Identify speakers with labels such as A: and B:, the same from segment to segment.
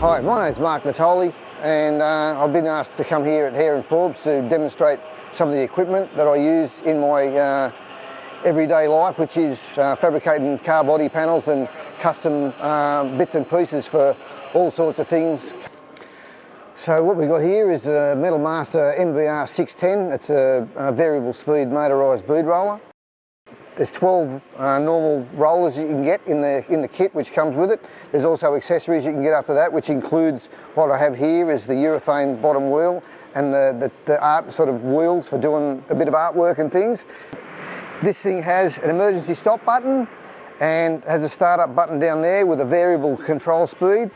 A: Hi, my name's Mark Natoli, and I've been asked to come here at Hare&Forbes to demonstrate some of the equipment that I use in my everyday life, which is fabricating car body panels and custom bits and pieces for all sorts of things. So what we've got here is a Metal Master MBR-610. It's a variable speed motorised bead roller. There's 12 normal rollers you can get in the kit which comes with it. There's also accessories you can get after that, which includes what I have here is the urethane bottom wheel and the art sort of wheels for doing a bit of artwork and things. This thing has an emergency stop button and has a start-up button down there with a variable control speed.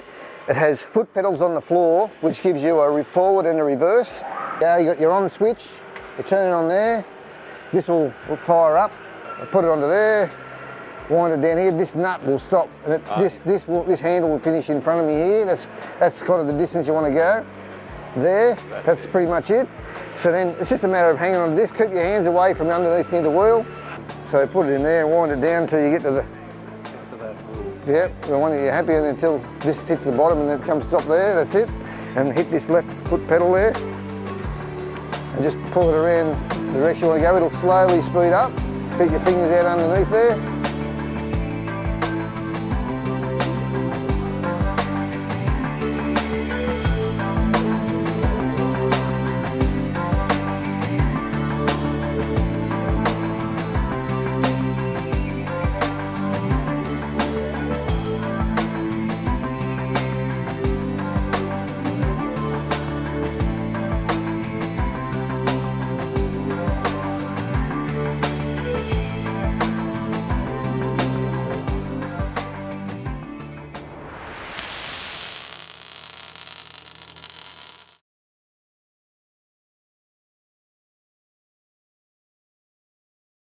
A: It has foot pedals on the floor, which gives you a forward and a reverse. Yeah, you got your on switch, you turn it on there, this will fire up. I put it onto there, wind it down here. This nut will stop, and this handle will finish in front of me here. That's kind of the distance you want to go. There, that's pretty much it. So then it's just a matter of hanging on to this. Keep your hands away from underneath near the wheel. So put it in there and wind it down until you get to the. Yep, the one that you're happy with until this hits the bottom and then it comes stop there. That's it. And hit this left foot pedal there, and just pull it around the direction you want to go. It'll slowly speed up. Keep your fingers out underneath there.